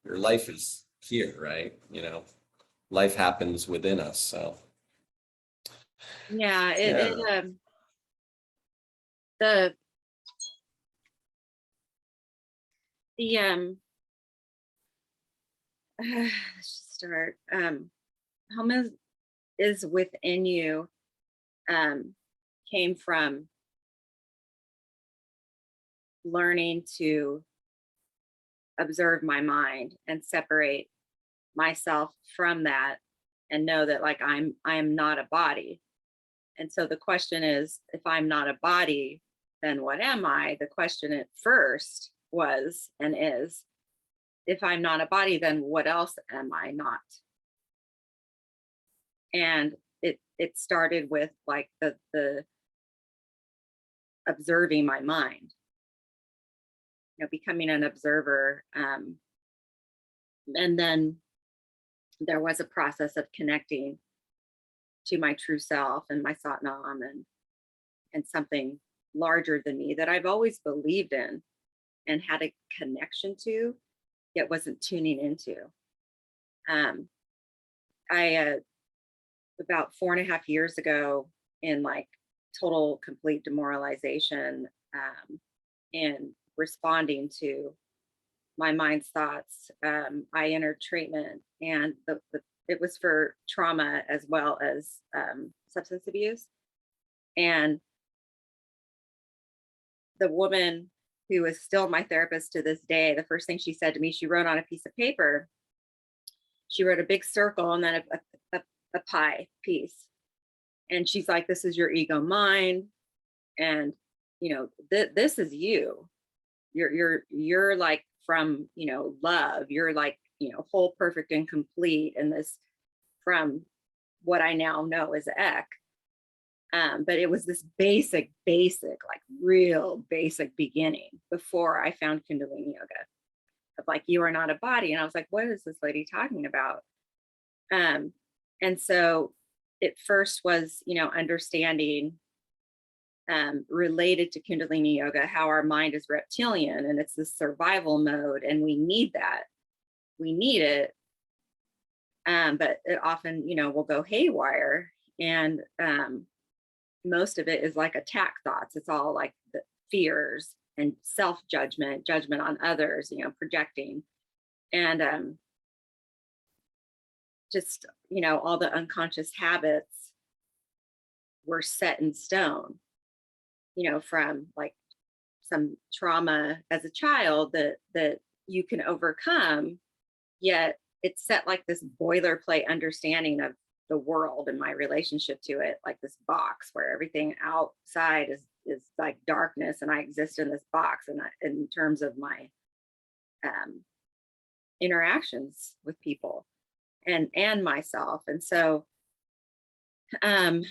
your life is here, right? Life happens within us. So Yeah, yeah. the the let's just start. Home is within you. Um, came from learning to observe my mind and separate myself from that, and know that like I am not a body. And so the question is, if I'm not a body, then what am I? The question at first was and is, if I'm not a body, then what else am I not? And it started with like the observing my mind, becoming an observer. And then there was a process of connecting to my true self and my Satnam, and something larger than me that I've always believed in and had a connection to, yet wasn't tuning into. Um, I About 4.5 years ago, in like total complete demoralization, and responding to my mind's thoughts, I entered treatment, and it was for trauma as well as substance abuse. And the woman who is still my therapist to this day, the first thing she said to me, she wrote on a piece of paper, she wrote a big circle and then a pie piece. And she's like, this is your ego mind. And, this is you. You're like from, love. You're like, whole, perfect, and complete. And this from what I now know as Ek. But it was this basic, like real basic beginning before I found Kundalini Yoga, of like, you are not a body. And I was like, what is this lady talking about? Um, and so it first was, understanding, related to Kundalini Yoga, how our mind is reptilian and it's this survival mode, and we need that. We need it. But it often, will go haywire. And most of it is like attack thoughts. It's all like the fears and self-judgment, judgment on others, projecting. And just, all the unconscious habits were set in stone, from like some trauma as a child that you can overcome, yet it's set like this boilerplate understanding of the world and my relationship to it, like this box where everything outside is like darkness, and I exist in this box, and in terms of my um, interactions with people and myself. And so um,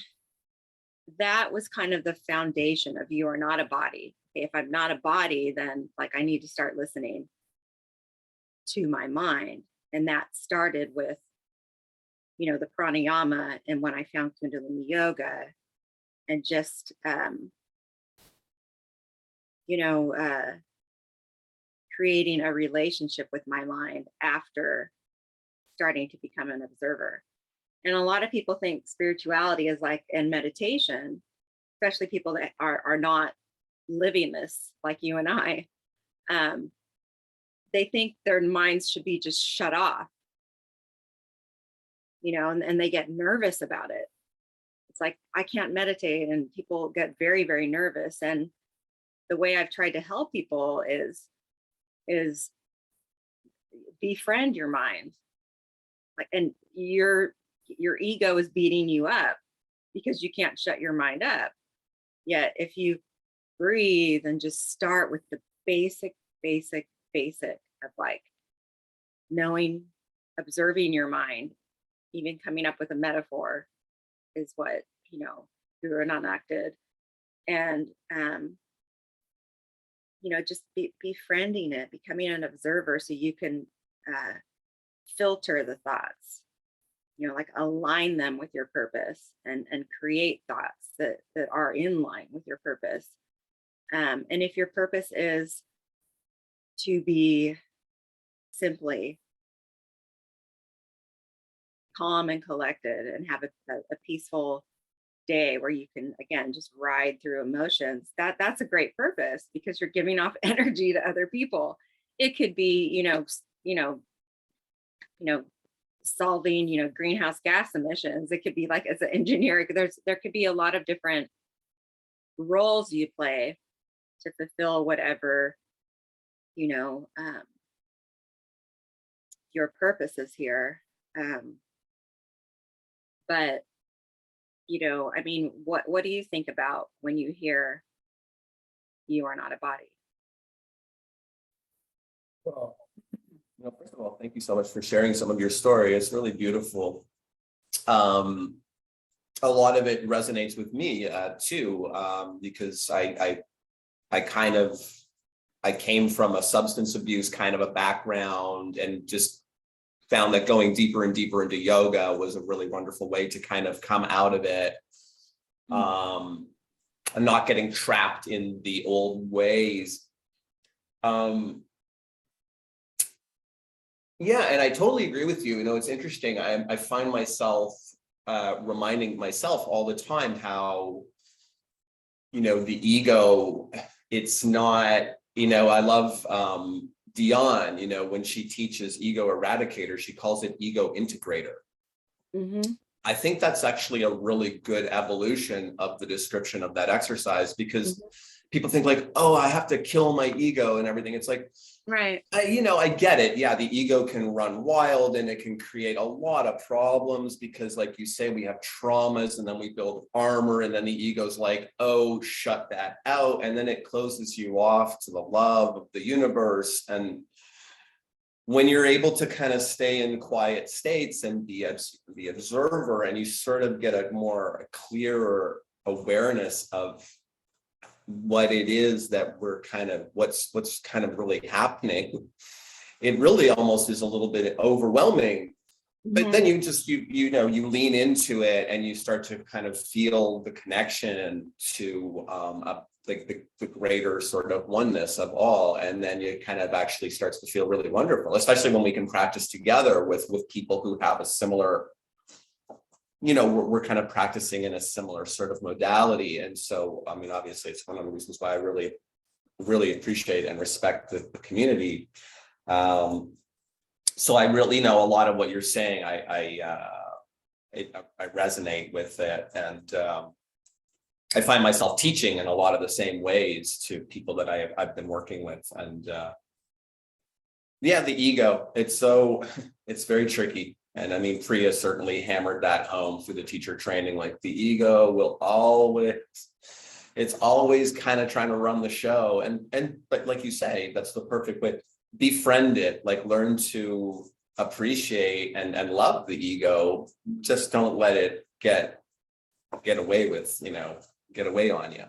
that was kind of the foundation of, you are not a body. Okay, if I'm not a body, then like I need to start listening to my mind. And that started with, the pranayama, and when I found Kundalini Yoga, and just, you know, uh, creating a relationship with my mind after starting to become an observer. And a lot of people think spirituality is like, and meditation, especially people that are not living this like you and I, um, they think their minds should be just shut off, and they get nervous about it. It's like, I can't meditate, and people get very, very nervous. And the way I've tried to help people is befriend your mind. Like, and your ego is beating you up because you can't shut your mind up. Yet if you breathe and just start with the basic of like knowing, observing your mind, even coming up with a metaphor is what, Guru Nanak did. And just befriending it, becoming an observer so you can filter the thoughts, like align them with your purpose, and create thoughts that are in line with your purpose. And if your purpose is to be simply calm and collected and have a peaceful day where you can again just ride through emotions, that's a great purpose because you're giving off energy to other people. It could be, you know, solving, greenhouse gas emissions. It could be like as an engineer, there could be a lot of different roles you play to fulfill whatever, you know, your purpose is here. Um, but I mean, what do you think about when you hear you are not a body? Well, first of all, thank you so much for sharing some of your story. It's really beautiful. A lot of it resonates with me too, because I came from a substance abuse kind of a background and just found that going deeper and deeper into yoga was a really wonderful way to kind of come out of it. And not getting trapped in the old ways. Yeah, and I totally agree with you. It's interesting. I find myself reminding myself all the time how, the ego, it's not, I love Dion, when she teaches ego eradicator, she calls it ego integrator. Mm-hmm. I think that's actually a really good evolution of the description of that exercise because people think like, oh, I have to kill my ego and everything. It's like, Right. I get it. Yeah, the ego can run wild and it can create a lot of problems because like you say, we have traumas and then we build armor and then the ego's like, oh, shut that out. And then it closes you off to the love of the universe. And when you're able to kind of stay in quiet states and be the observer and you sort of get a clearer awareness of what it is that we're kind of what's kind of really happening, it really almost is a little bit overwhelming. But then you just you lean into it and you start to kind of feel the connection to like the greater sort of oneness of all, and then it kind of actually starts to feel really wonderful, especially when we can practice together with people who have a similar, we're kind of practicing in a similar sort of modality. And so, I mean, obviously it's one of the reasons why I really, really appreciate and respect the community. So I really know a lot of what you're saying. I resonate with it, and I find myself teaching in a lot of the same ways to people that I've been working with. And yeah, the ego, it's very tricky. And I mean, Priya certainly hammered that home through the teacher training, like the ego will it's always kind of trying to run the show. But like you say, that's the perfect way. Befriend it, like learn to appreciate and love the ego. Just don't let it get away on you.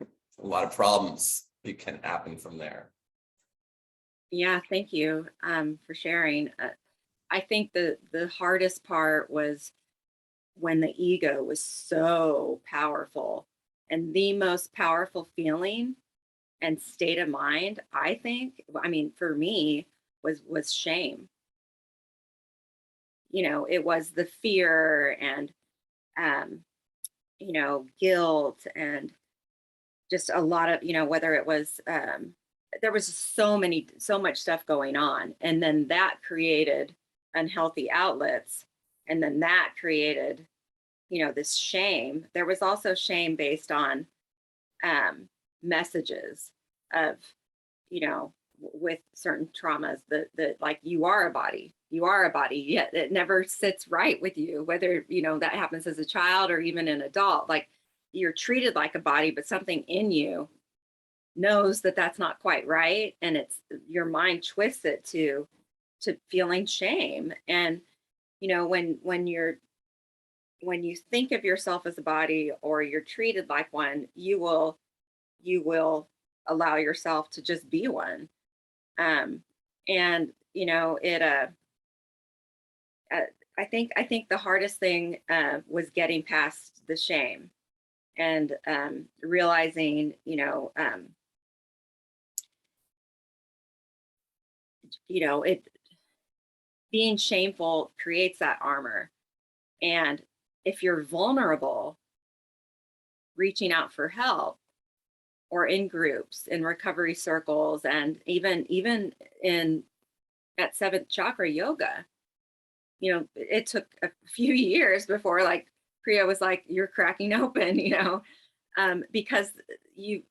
A lot of problems can happen from there. Yeah, thank you for sharing. I think the hardest part was when the ego was so powerful, and the most powerful feeling and state of mind, I think, I mean, for me, was shame. It was the fear and guilt and just a lot of, whether it was there was so much stuff going on, and then that created unhealthy outlets, and then that created this shame. There was also shame based on messages of with certain traumas that like you are a body, yet it never sits right with you, whether that happens as a child or even an adult. Like you're treated like a body, but something in you knows that that's not quite right, and it's your mind twists it to feeling shame. And when you think of yourself as a body or you're treated like one, you will allow yourself to just be one. And it I think the hardest thing was getting past the shame and realizing it being shameful creates that armor. And if you're vulnerable, reaching out for help, or in groups, in recovery circles, and even in at seventh chakra yoga, it took a few years before like Priya was like, you're cracking open, because you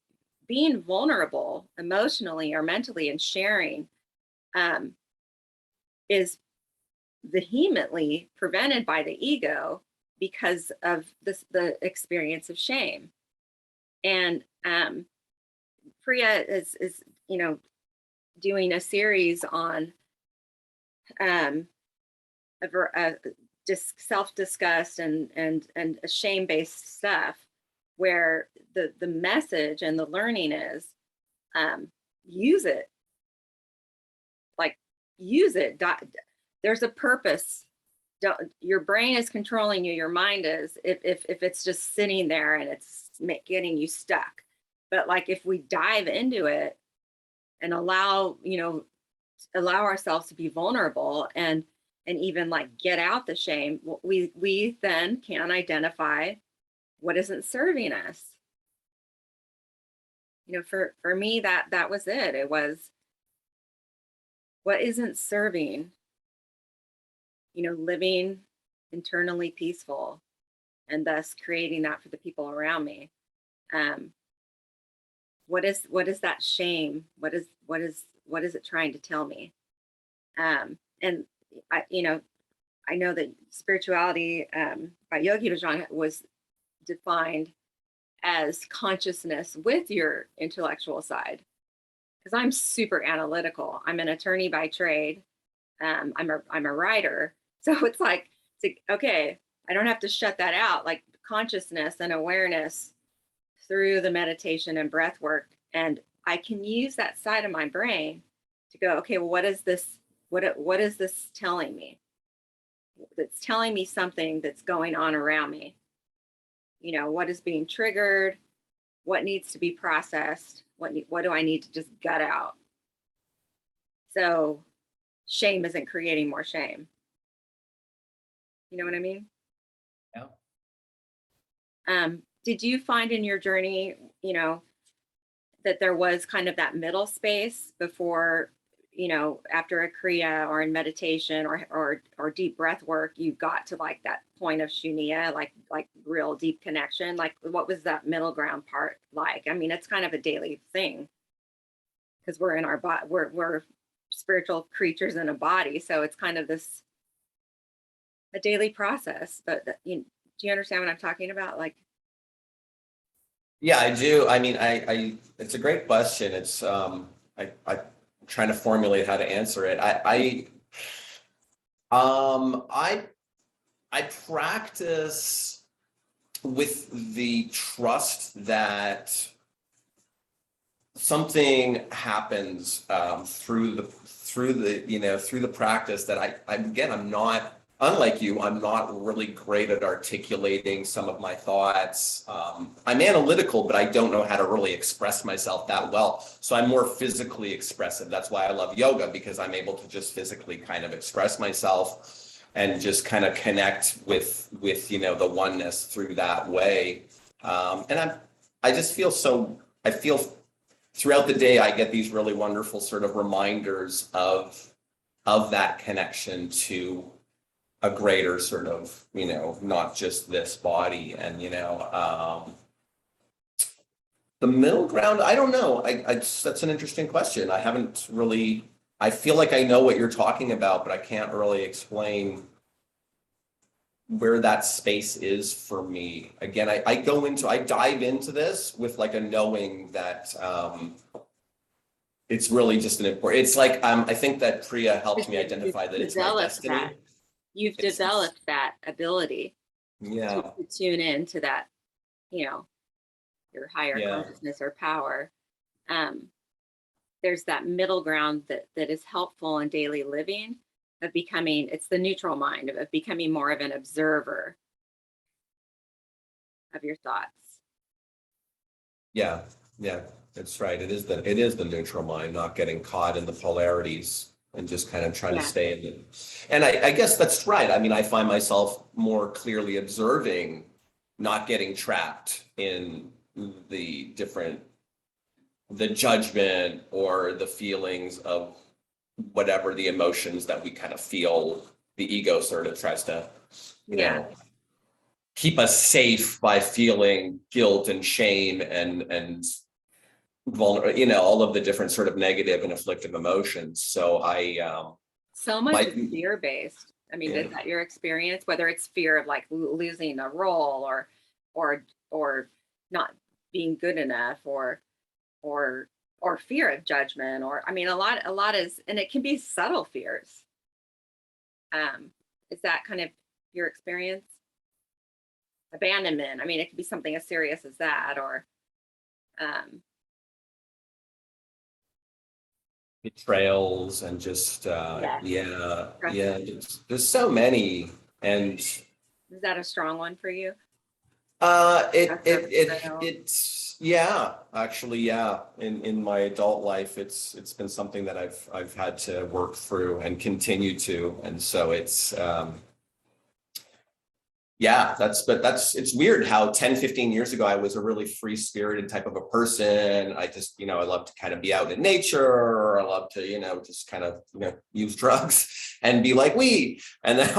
being vulnerable emotionally or mentally and sharing is vehemently prevented by the ego because of the experience of shame. And Priya is doing a series on just self-disgust and shame-based stuff, where the message and the learning is use it, like use it. There's a purpose. Your brain is controlling you, your mind is, if it's just sitting there and it's getting you stuck. But like if we dive into it and allow ourselves to be vulnerable and even like get out the shame, we then can identify what isn't serving us. For me, that was it. It was what isn't serving, living internally peaceful, and thus creating that for the people around me. What is that shame? What is it trying to tell me? And I know that spirituality by Yogi Bhajan was defined as consciousness with your intellectual side, because I'm super analytical. I'm an attorney by trade. I'm a writer, so it's like, okay, I don't have to shut that out, like consciousness and awareness through the meditation and breath work. And I can use that side of my brain to go, okay, well, what is this telling me? That's telling me something that's going on around me. What is being triggered? What needs to be processed? What do I need to just gut out? So shame isn't creating more shame. You know what I mean? Yeah. Did you find in your journey, that there was kind of that middle space before, after a Kriya or in meditation or deep breath work, you got to like that point of shunya, like real deep connection? Like, what was that middle ground part like? I mean, it's kind of a daily thing because we're in our body, we're spiritual creatures in a body, so it's kind of a daily process. But do you understand what I'm talking about? Like, Yeah, I do. I mean, I it's a great question. It's I'm trying to formulate how to answer it. I practice with the trust that something happens through the practice that I'm not, unlike you, I'm not really great at articulating some of my thoughts. I'm analytical, but I don't know how to really express myself that well. So I'm more physically expressive. That's why I love yoga, because I'm able to just physically kind of express myself and just kind of connect with the oneness through that way. And I just feel I feel throughout the day, I get these really wonderful sort of reminders of that connection to a greater sort of, not just this body. And, the middle ground, I don't know. That's an interesting question. I feel like I know what you're talking about, but I can't really explain where that space is for me. Again, I dive into this with like a knowing that it's really just it's like I think that Priya helped me identify that it's my destiny. You've developed that ability Yeah. to tune into that, your higher consciousness or power. There's that middle ground that is helpful in daily living, of becoming, it's the neutral mind, of becoming more of an observer of your thoughts. Yeah, that's right. It is the neutral mind, not getting caught in the polarities. and just kind of trying to Yeah. stay in it. And I guess that's right. I mean, I find myself more clearly observing, not getting trapped in the different, the judgment or the feelings of whatever the emotions that we kind of feel. The ego sort of tries to, you Yeah. know, keep us safe by feeling guilt and shame and vulnerable, all of the different sort of negative and afflictive emotions. So So much my, is fear-based. I mean, yeah, is that your experience? Whether it's fear of like losing a role or not being good enough or or fear of judgment or I mean a lot is and it can be subtle fears. Is that kind of your experience? Abandonment. I mean, it could be something as serious as that or um betrayals and just, yes, trust yeah, issues. there's so many. And Is that a strong one for you? it, Trust or it, it, betrayal? it's, yeah, actually, yeah. In my adult life, it's been something that I've had to work through and continue to. And so yeah, it's weird how 10, 15 years ago, I was a really free spirited type of a person. I just, I love to kind of be out in nature, or I love to, just kind of, use drugs and be like weed. And then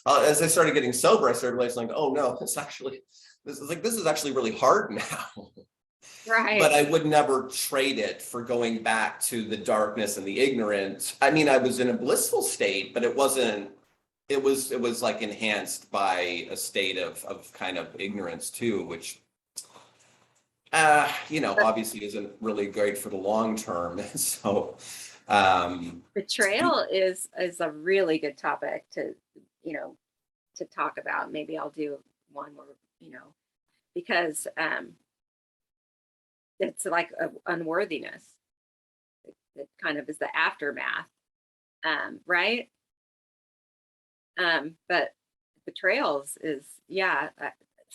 as I started getting sober, I started realizing like, oh no, this is actually really hard now. But Right. I would never trade it for going back to the darkness and the ignorance. I mean, I was in a blissful state, but it was like enhanced by a state of kind of ignorance too, which But obviously isn't really great for the long term. So um betrayal is a really good topic to, you know, to talk about. Maybe I'll do one where, you know, because it's like a unworthiness. It kind of is the aftermath, right? But betrayals is yeah,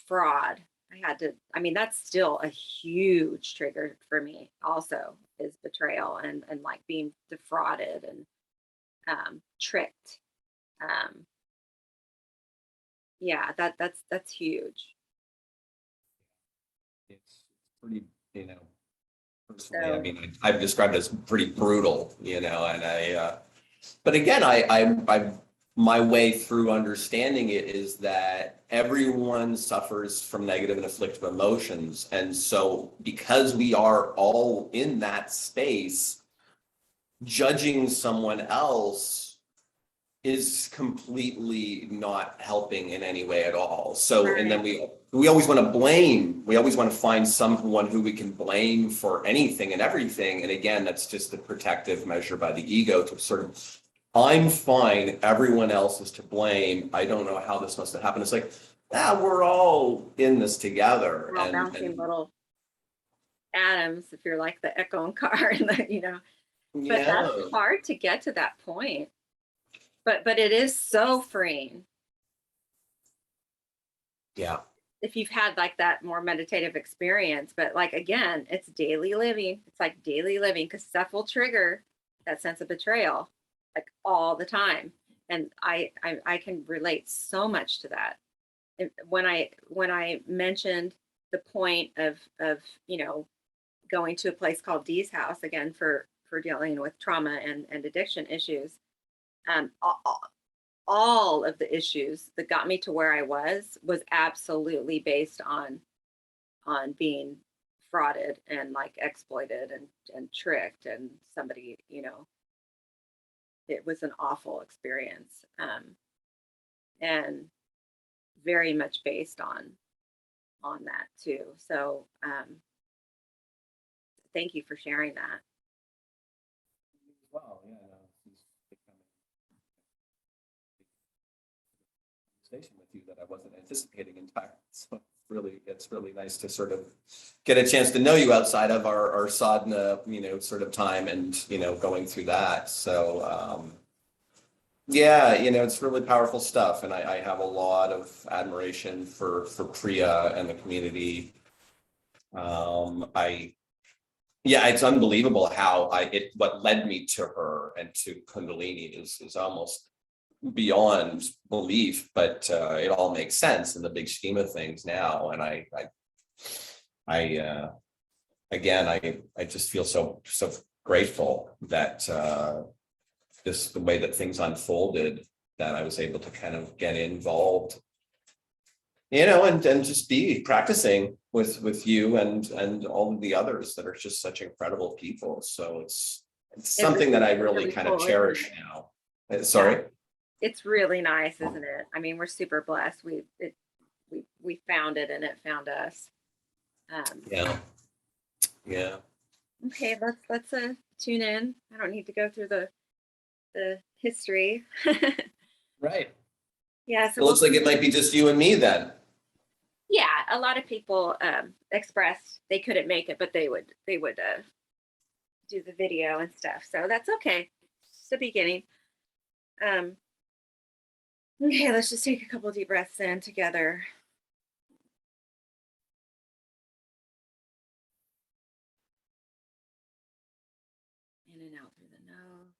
fraud. I had to. I mean, that's still a huge trigger for me. Also, is betrayal and like being defrauded and tricked. Um, yeah, that's huge. it's pretty, you know personally, I So mean, I've described it as pretty brutal, and but again, my way through understanding it is that everyone suffers from negative and afflictive emotions. And so because we are all in that space, judging someone else is completely not helping in any way at all. So, and then right, we always want to blame. We always want to find someone who we can blame for anything and everything. And again, that's just the protective measure by the ego to sort of, I'm fine, everyone else is to blame. I don't know how this must have happened. It's like, we're all in this together. we're all bouncing And little atoms. If you're like the echo car, and the, you know, but that's yeah, hard to get to that point. But it is so freeing yeah, if you've had like that more meditative experience. But like again, it's daily living. It's like daily living because stuff will trigger that sense of betrayal like all the time. And I can relate so much to that. And when I mentioned the point of you know going to a place called Dee's house again for dealing with trauma and addiction issues, um, all of the issues that got me to where I was absolutely based on being frauded and like exploited and tricked and somebody, you know, it was an awful experience. And very much based on that too. So thank you for sharing that. well, yeah, no, conversation with you that I wasn't anticipating entirely. So it's really nice to sort of get a chance to know you outside of our sadhana, sort of time and, going through that. So, yeah, it's really powerful stuff. And I have a lot of admiration for Priya and the community. I Yeah, it's unbelievable how what led me to her and to Kundalini is almost beyond belief, but it all makes sense in the big scheme of things now. And I again, I just feel so grateful that this the way that things unfolded, that I was able to kind of get involved, and just be practicing with you and all of the others that are just such incredible people. So it's It something that I is really really kind of cool, isn't cherish it? now. Sorry. It's really nice, isn't it? I mean, we're super blessed. We found it and it found us. Um, Yeah. Yeah. okay, let's tune in. I don't need to go through the history. Right. Yeah, so It looks like it might be just you and me then. yeah, a lot of people expressed they couldn't make it, but they would do the video and stuff. So that's okay. It's the beginning. Um, okay, let's just take a couple deep breaths in together. In and out through the nose.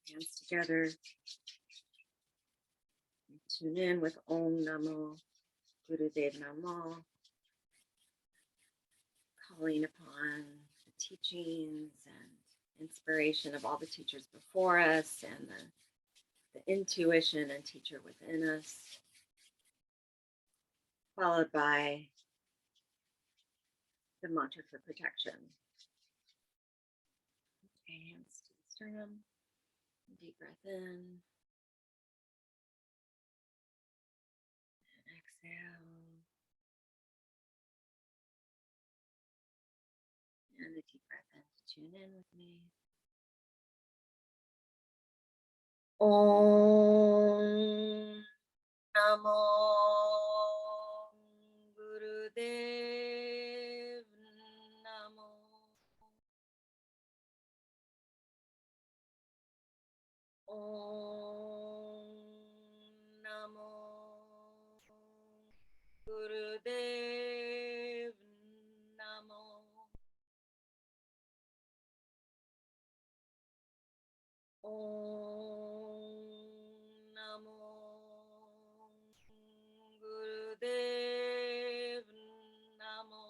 Hands together. Tune in with Om Namo Gurudev Namo, calling upon the teachings and inspiration of all the teachers before us and the intuition and teacher within us, followed by the mantra for protection. Okay, hands to the sternum, deep breath in, and exhale, and a deep breath in to tune in with me. Om Namo Gurudev Namo. Om Namo Gurudev Namo. Om Namo Gurudev Namo.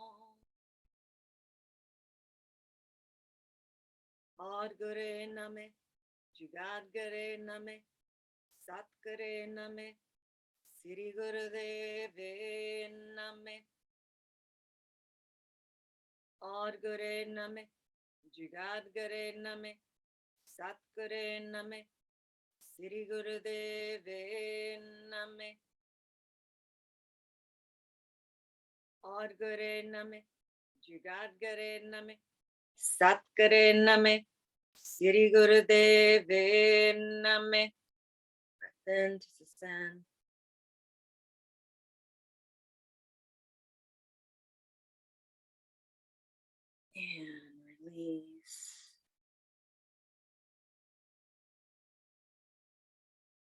Ad Gure Name, Jugad Gure Name, Sat Gure Name, Sri Gurudev Name. Ad Gure Name, Jugad Gure Name, Sat Gure Name, Sri Gurudev Name. Ad Gure Name, Jugad Gure Name, Sat Gure Name, Sri Gurudev Name. Breath in to suspend. And release.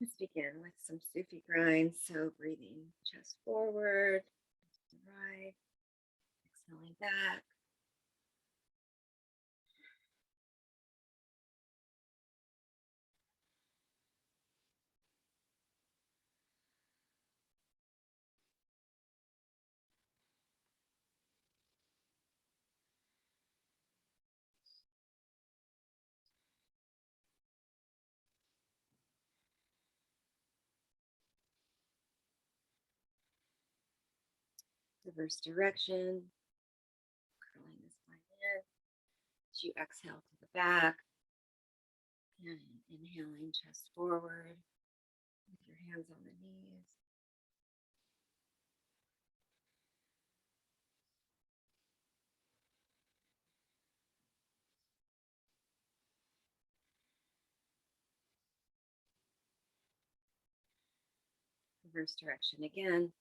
Let's begin with some Sufi grinds. So breathing chest forward, to the right, exhaling back. Reverse direction, curling the spine in. As you exhale to the back, and inhaling chest forward with your hands on the knees. Reverse direction again.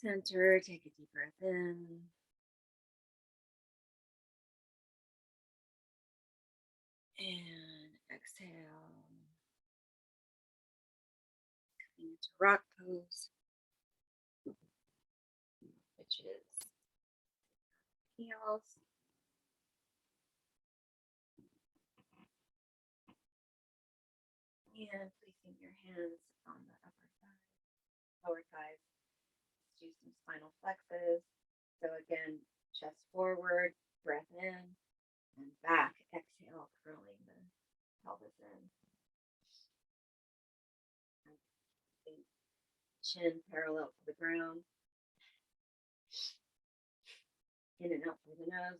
Center, take a deep breath in. And exhale. Coming into rock pose, which is heels. And placing your hands on the upper thigh, lower thighs. Let's do some spinal flexes. So again, chest forward, breath in, and back. Exhale, curling the pelvis in. Chin parallel to the ground. In and out through the nose.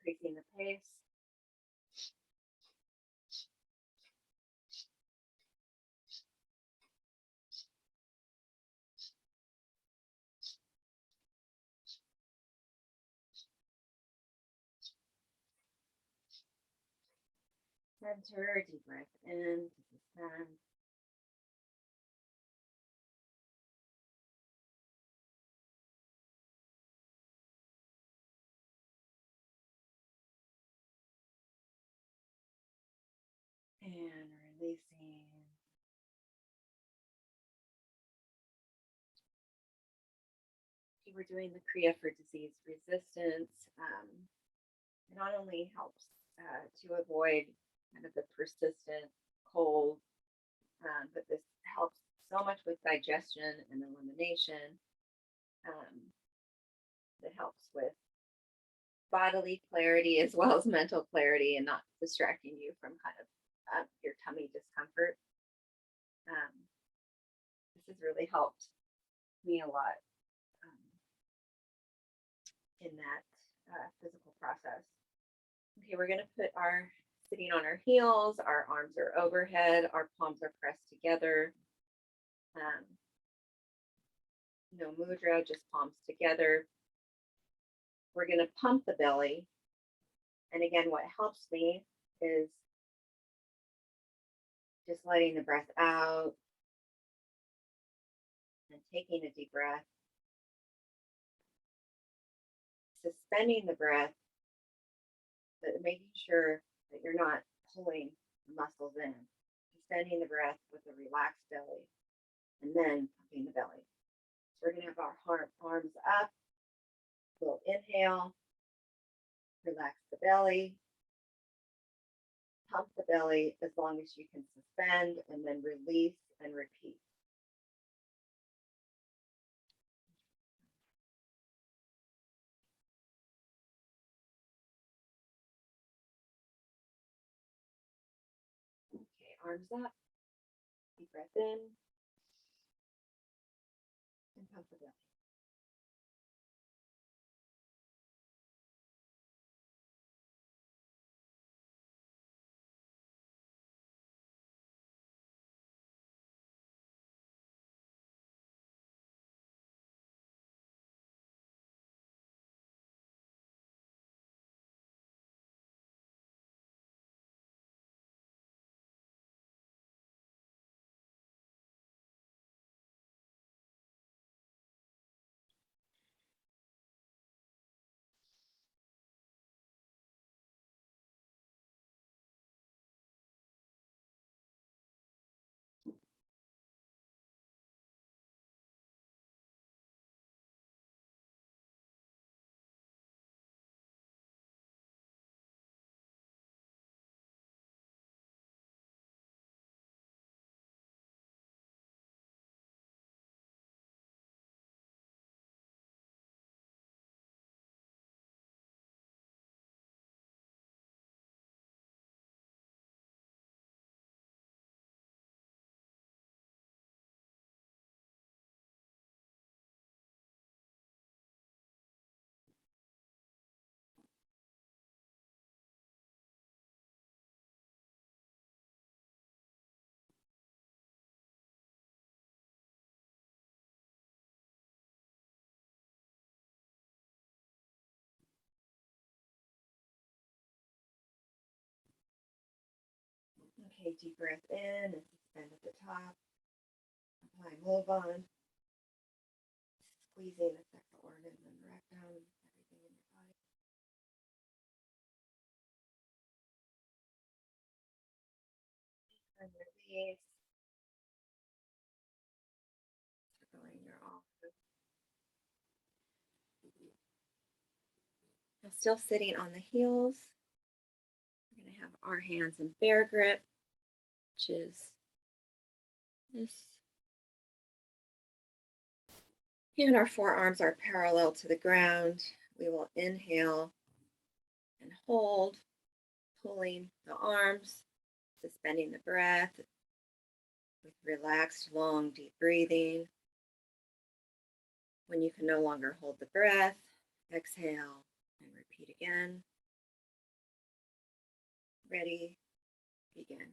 Increasing the pace. Center, deep breath in to suspend. And releasing. Okay, we're doing the Kriya for disease resistance. It not only helps to avoid kind of the persistent cold, but this helps so much with digestion and elimination. It helps with bodily clarity as well as mental clarity and not distracting you from kind of your tummy discomfort. This has really helped me a lot in that physical process. Okay, we're going to put our sitting on our heels, our arms are overhead, our palms are pressed together. No mudra, just palms together. We're going to pump the belly. And again, what helps me is just letting the breath out and taking a deep breath. Suspending the breath, but making sure that you're not pulling the muscles in. Suspending the breath with a relaxed belly, and then pumping the belly. So we're going to have our arms up. We'll inhale, relax the belly, pump the belly as long as you can suspend, and then release and repeat. Okay, arms up, deep breath in, and pump the belly. Okay, deep breath in and suspend at the top. Apply Molbon. Squeezing the sacral organs and rectum, everything in your body. And release. Circling your office. Now still sitting on the heels. We're going to have our hands in bear grip, which is this. And our forearms are parallel to the ground. We will inhale and hold, pulling the arms, suspending the breath with relaxed, long, deep breathing. When you can no longer hold the breath, exhale and repeat again. Ready, begin.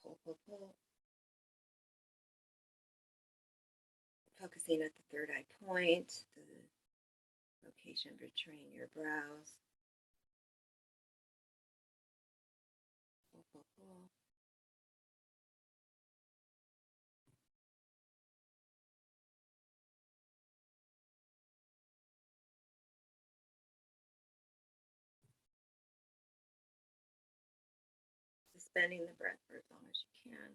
Pull, pull, pull. Focusing at the third eye point, the location between your brows. Pull, pull, pull. Suspending the breath for as long as you can.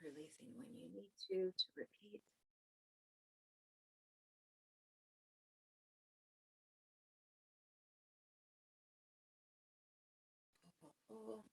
Releasing when you need to repeat. Pull, pull, pull.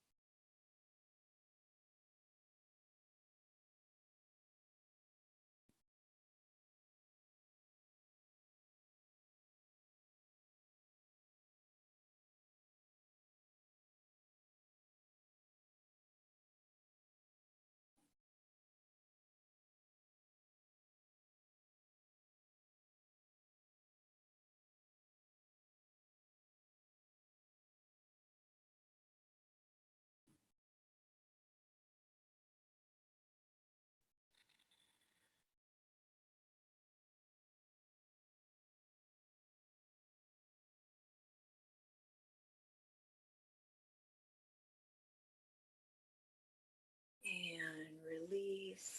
And release.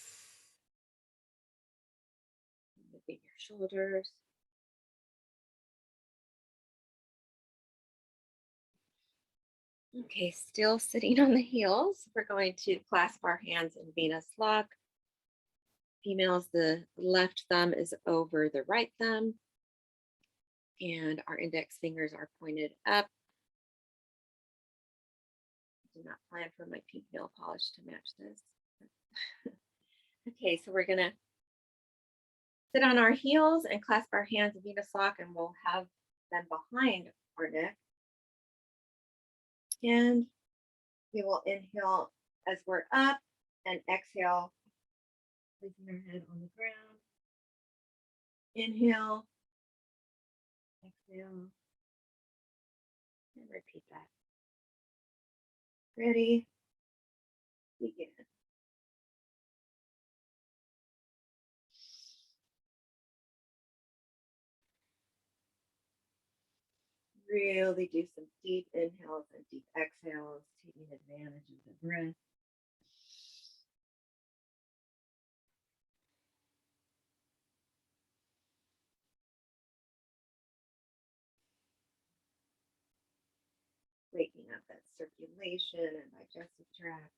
Moving your shoulders. Okay, still sitting on the heels. We're going to clasp our hands in Venus lock. Females, the left thumb is over the right thumb, and our index fingers are pointed up. I did not plan for my pink nail polish to match this. Okay, so we're gonna sit on our heels and clasp our hands in Venus lock, and we'll have them behind our neck. And we will inhale as we're up and exhale, placing our head on the ground. Inhale, exhale, and repeat that. Ready? Begin. Really do some deep inhales and deep exhales, taking advantage of the breath. Waking up that circulation and digestive tract.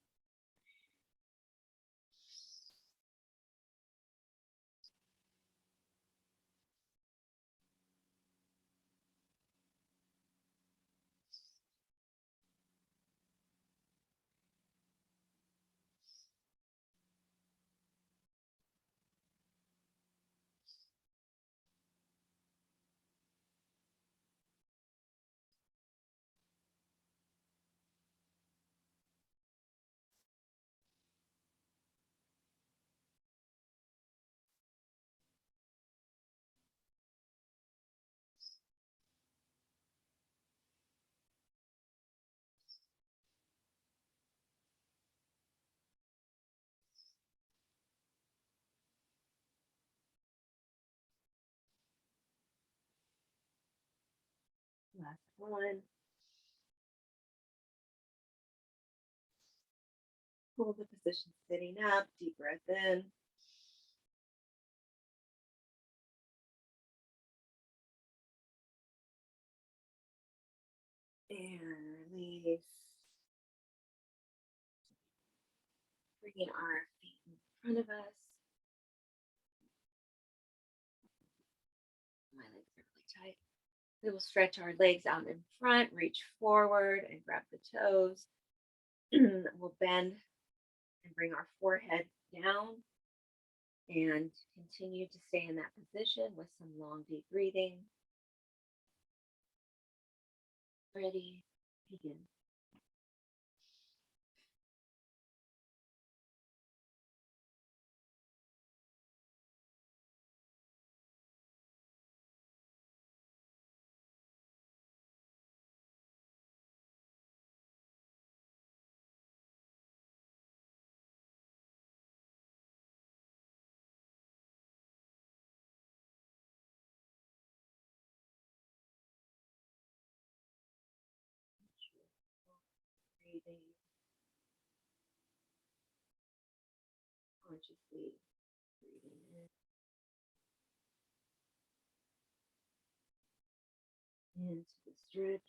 Last one. Pull the position sitting up, deep breath in. And release. Bringing our feet in front of us. My legs are really tight. We will stretch our legs out in front, reach forward and grab the toes. We'll bend and bring our forehead down and continue to stay in that position with some long, deep breathing. Ready, begin. Breathing consciously, breathing in into the stretch.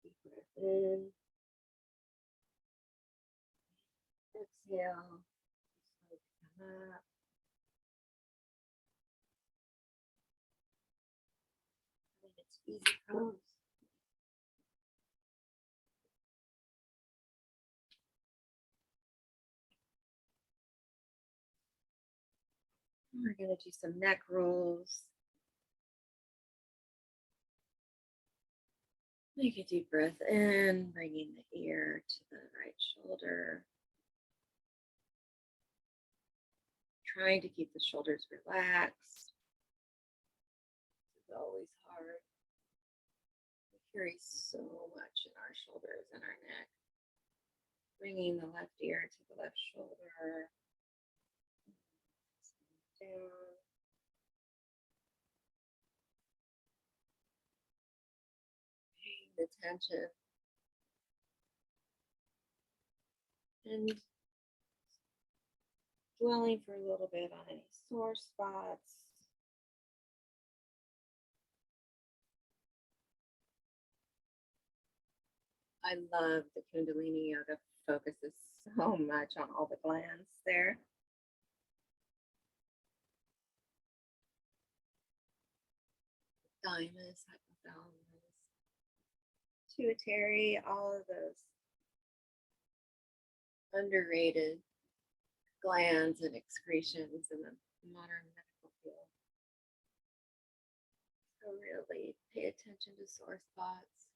Deep breath in, exhale, slowly come up. And it's easy pose. We're going to do some neck rolls. Take a deep breath in, bringing the ear to the right shoulder. Trying to keep the shoulders relaxed. It's always hard. We carry so much in our shoulders and our neck. Bringing the left ear to the left shoulder. Down. Paying the tension. And dwelling for a little bit on any sore spots. I love the Kundalini Yoga focuses so much on all the glands there. Thymus, hypothalamus, pituitary, all of those underrated glands and excretions in the modern medical field. So really pay attention to sore spots.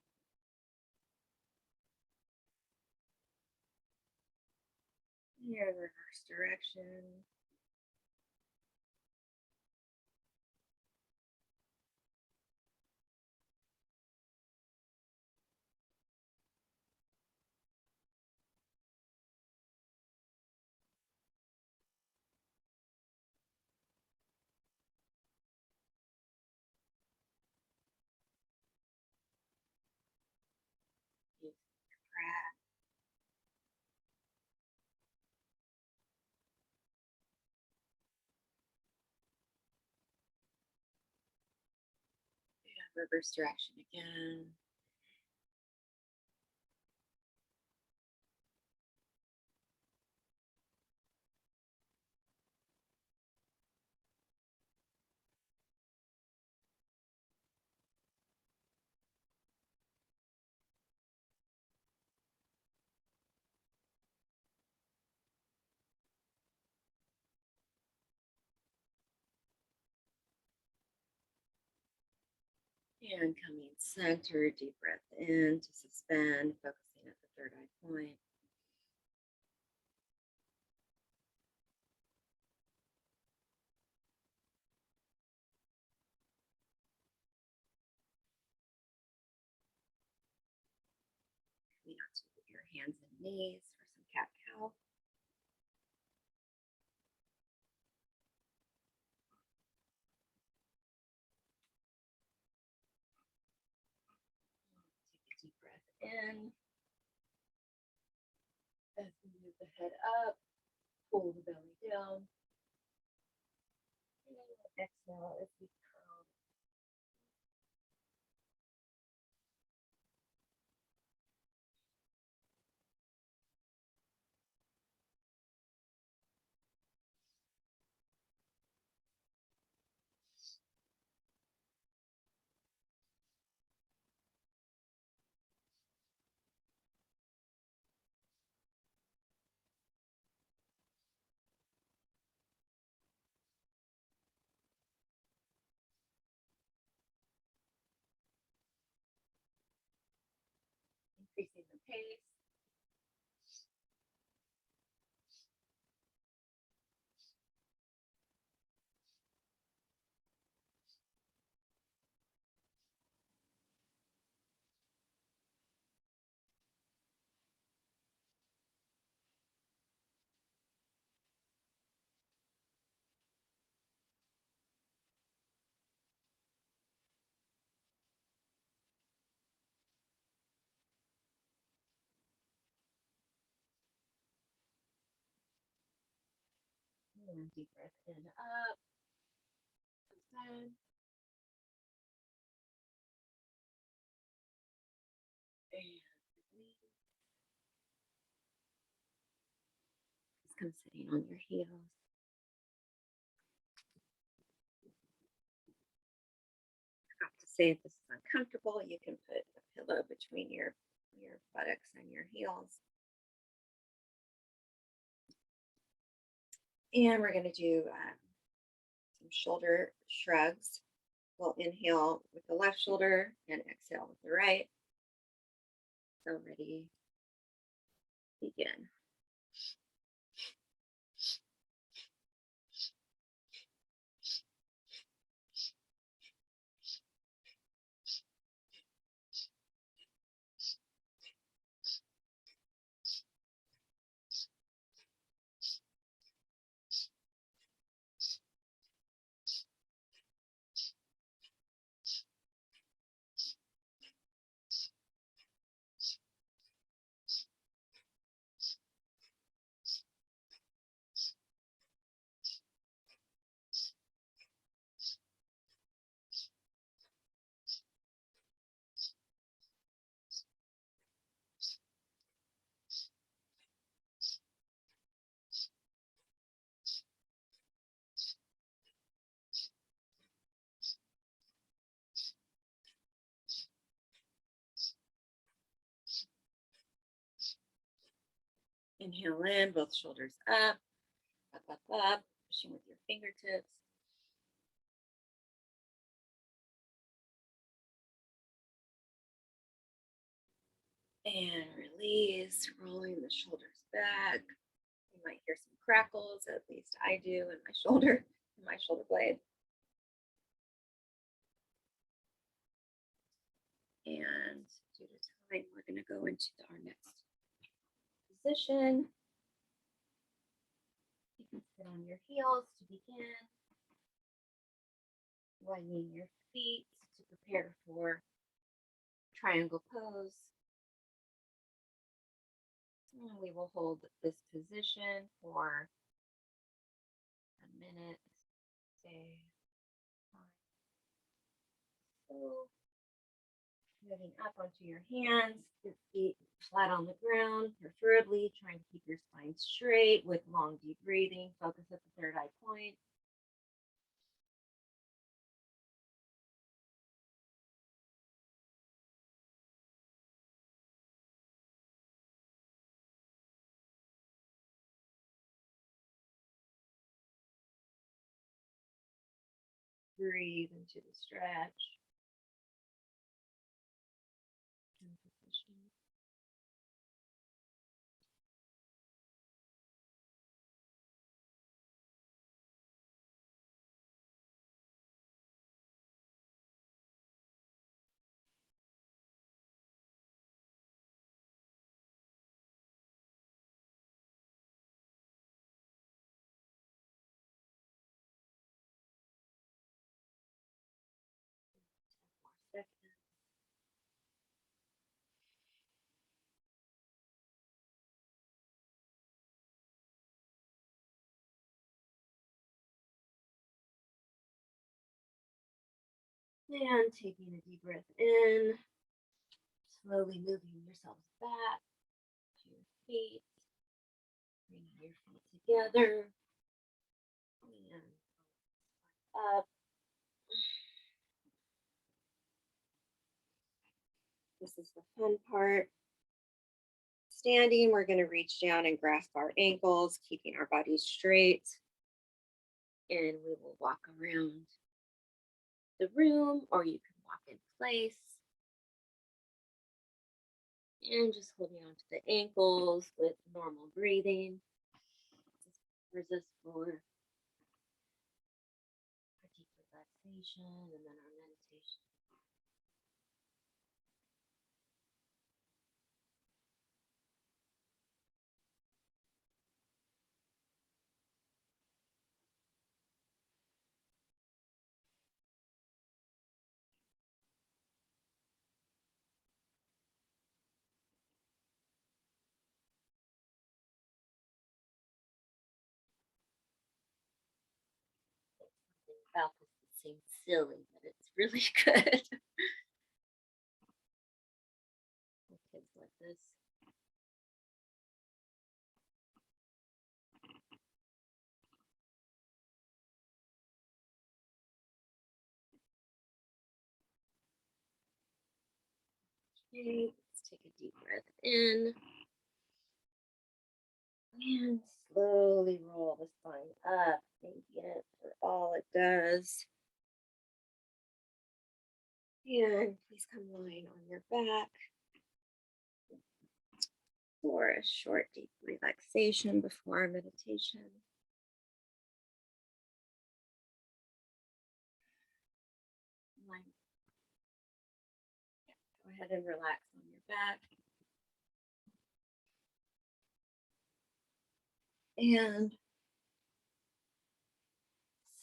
Here, reverse direction. Use your breath. reverse direction again. And coming center, deep breath in to suspend, focusing at the third eye point. Coming out to your hands and knees for some cat cow. Take a deep breath in. As we move the head up, pull the belly down. And exhale as we curl. Increasing the pace. And deep breath in, up, down. And release. Just come sitting on your heels. I have to say, if this is uncomfortable, you can put a pillow between your buttocks and your heels. And we're going to do some shoulder shrugs. We'll inhale with the left shoulder and exhale with the right. So ready, begin. Inhale in, both shoulders up, pushing with your fingertips. And release, rolling the shoulders back. You might hear some crackles, at least I do in my shoulder, in my shoulder blade. And due to time, we're going to go into our next position. You can sit on your heels to begin. Widening your feet to prepare for triangle pose. And we will hold this position for a minute, say 5. So moving up onto your hands, your feet flat on the ground, preferably trying to keep your spine straight with long, deep breathing. Focus at the third eye point. Breathe into the stretch. And position. More seconds. And taking a deep breath in, slowly moving yourselves back to your feet, bringing your feet together, and up. This is the fun part. Standing, we're going to reach down and grasp our ankles, keeping our bodies straight. And we will walk around the room, or you can walk in place. And just holding on to the ankles with normal breathing. Resist for a deep relaxation and then our meditation. Something about this that seems silly, but it's really good. Kids like this. Okay, let's take a deep breath in. And slowly roll the spine up, thanking it for all it does. And please come lying on your back for a short, deep relaxation before our meditation. Go ahead and relax on your back. And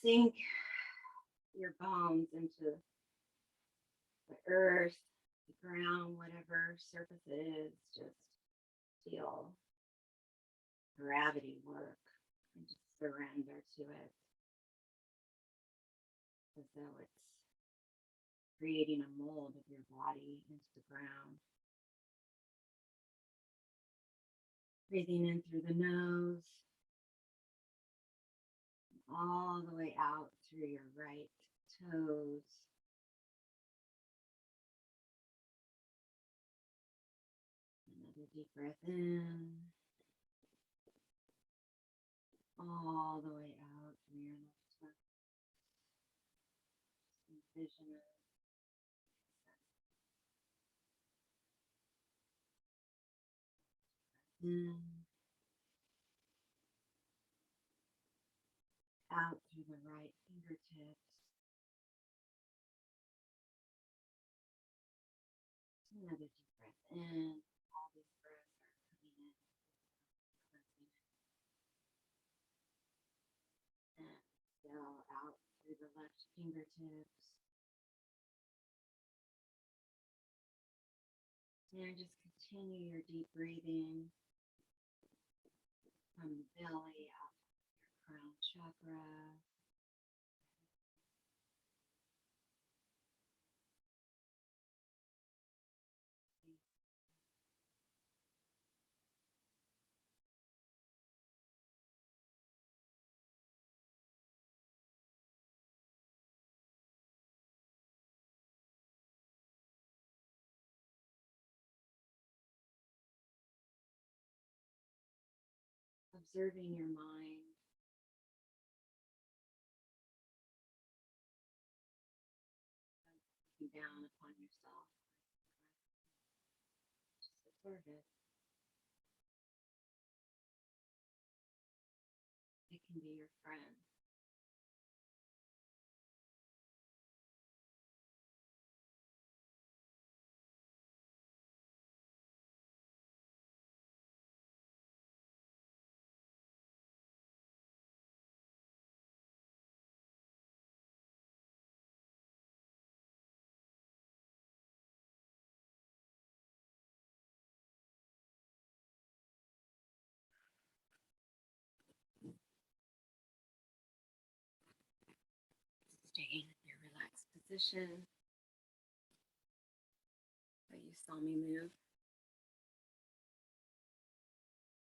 sink your bones into the earth, the ground, whatever surface it is. Just feel gravity work and just surrender to it as though it's creating a mold of your body into the ground. Breathing in through the nose, all the way out through your right toes. Another deep breath in, all the way out through your left toe. Envision it. In, out through the right fingertips. Another deep breath in. All these breaths are coming in, cleansing it. And exhale out through the left fingertips. And just continue your deep breathing from the belly out your crown chakra. observing your mind. Looking down upon yourself. Just observe it. It can be your friend. Staying in your relaxed position. So you saw me move.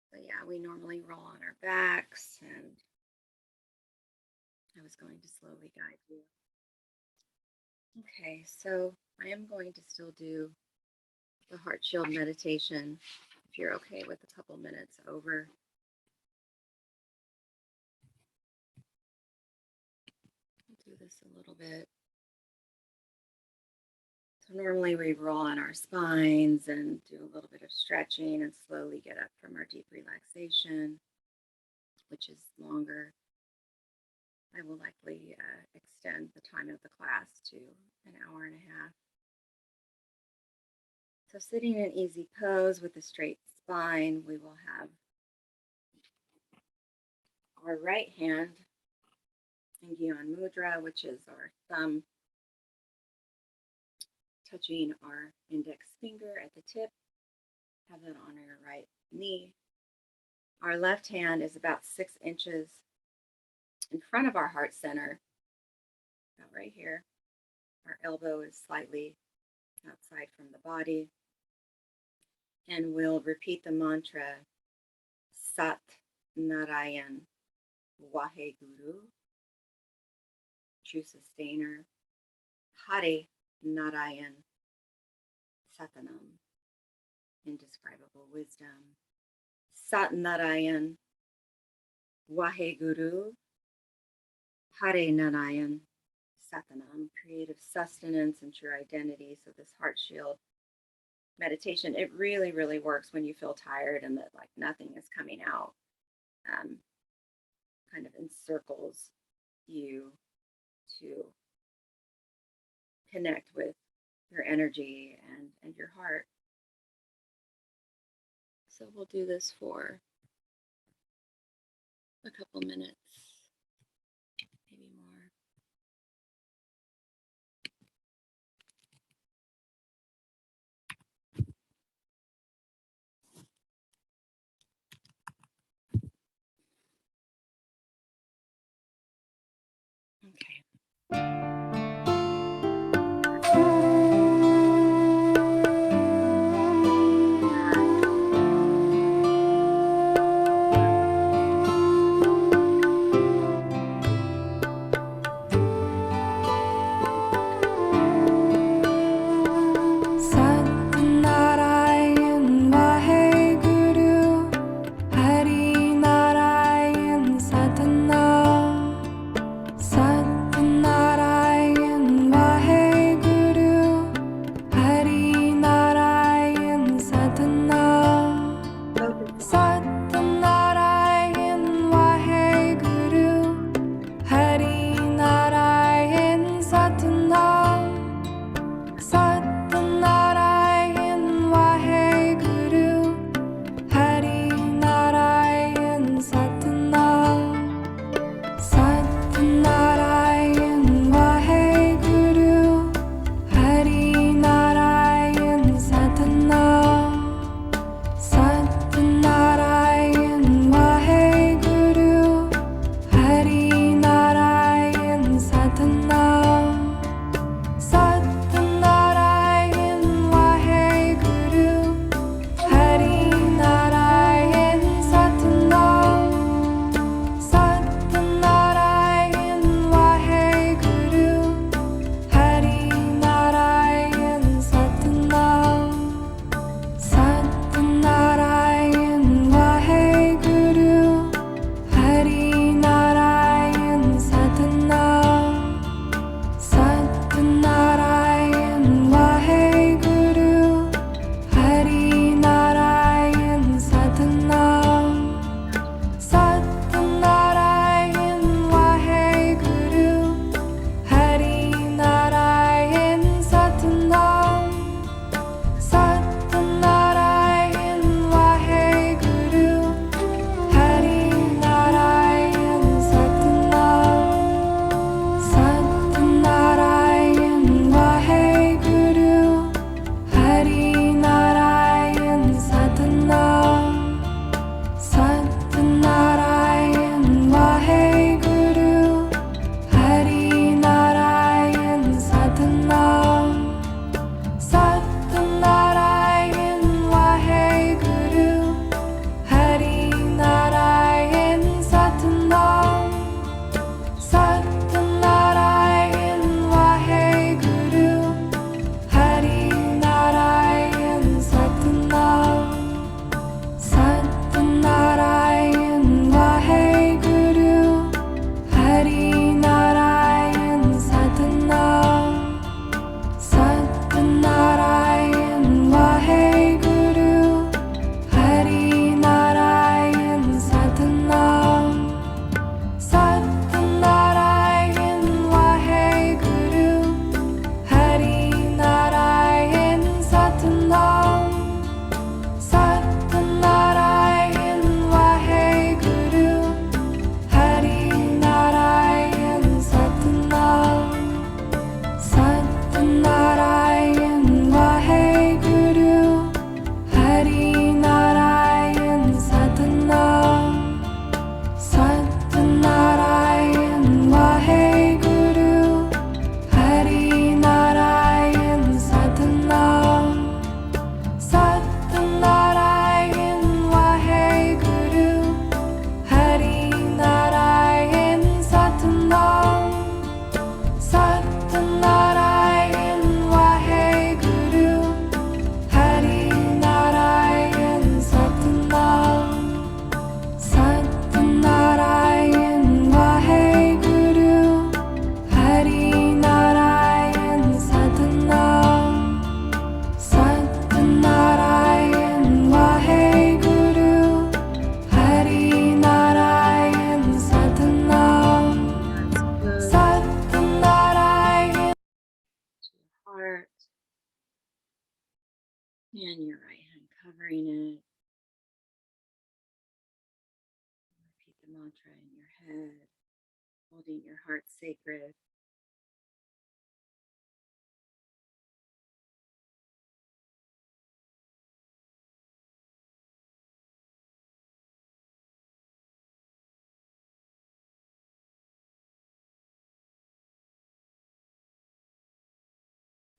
So yeah, we normally roll on our backs, and I was going to slowly guide you. Okay, so I am going to still do the heart shield meditation if you're okay with a couple minutes over. I'll do this a little bit. So normally we roll on our spines and do a little bit of stretching and slowly get up from our deep relaxation, which is longer. I will likely extend the time of the class to an hour and a half. So sitting in easy pose with a straight spine, we will have our right hand in Gyan Mudra, which is our thumb touching our index finger at the tip. Have that on your right knee. Our left hand is about 6 inches in front of our heart center, about right here. Our elbow is slightly outside from the body. And we'll repeat the mantra, Sat Narayan, Waheguru, True Sustainer, Hare Narayan, Satanam, Indescribable Wisdom, Sat Narayan, Waheguru, Hare Narayan, Satanam, creative sustenance and true identity. So this heart shield meditation, it really, really works when you feel tired and that like nothing is coming out. Kind of encircles you to connect with your energy and your heart. So we'll do this for a couple minutes, maybe more. Okay. Satnarayan Vaheguru Hari Narayan Satanam Satnarayan And your right hand covering it. Repeat the mantra in your head, holding your heart sacred.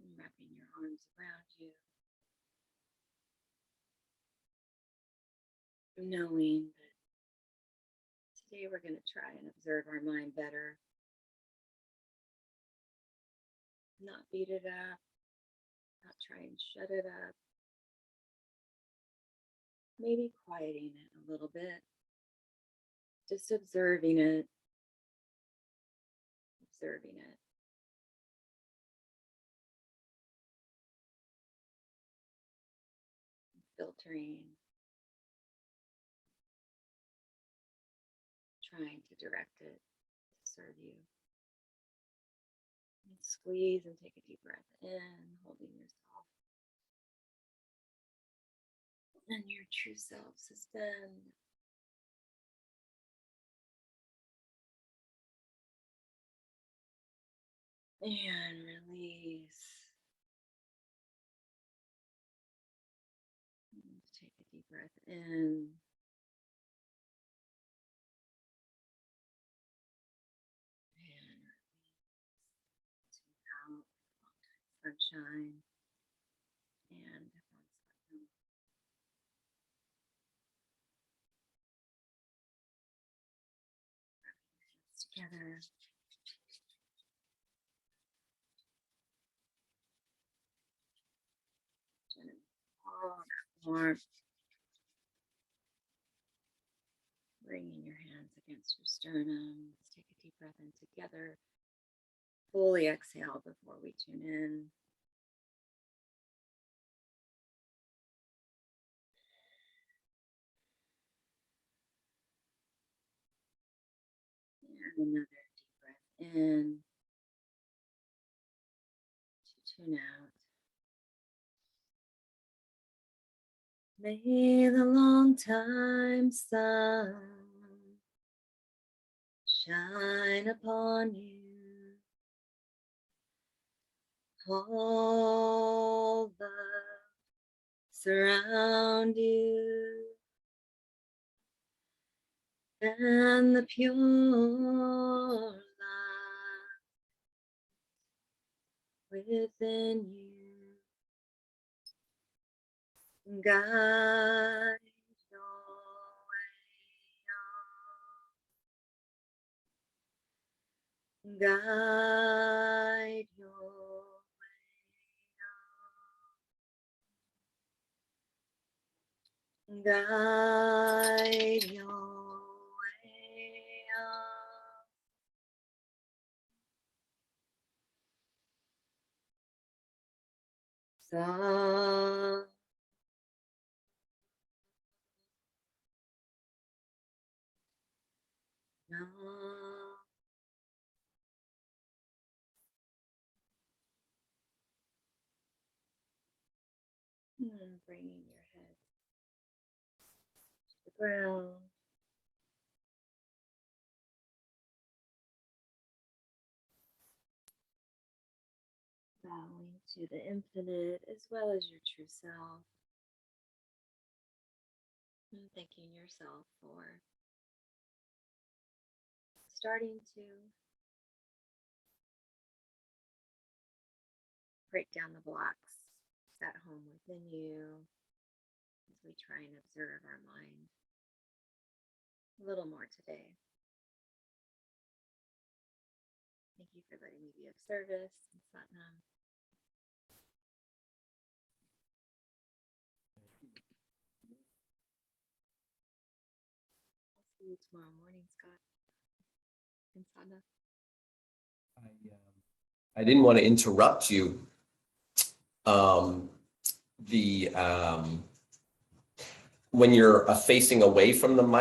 And wrapping your arms around you. Knowing that today we're going to try and observe our mind better. Not beat it up, not try and shut it up. Maybe quieting it a little bit. Just observing it. Observing it. Filtering. Trying to direct it to serve you. And squeeze and take a deep breath in, holding yourself. And your true self suspend. And release. And take a deep breath in. And release out. Sunshine. And together. Warmth. Bringing your hands against your sternum. Let's take a deep breath in together. Fully exhale before we tune in. And another deep breath in. To tune out. May the long time sun shine upon you. All love surround you. And the pure light within you guide your way on. Guide your way on. Guide your way on. Soft. No. And bringing your head to the ground. Bowing to the infinite as well as your true self. And thanking yourself for starting to break down the blocks at home within you as we try and observe our mind a little more today. Thank you for letting me be of service in Satnam. I'll see you tomorrow morning, Scott, in Satnam. I didn't want to interrupt you. When you're facing away from the mic,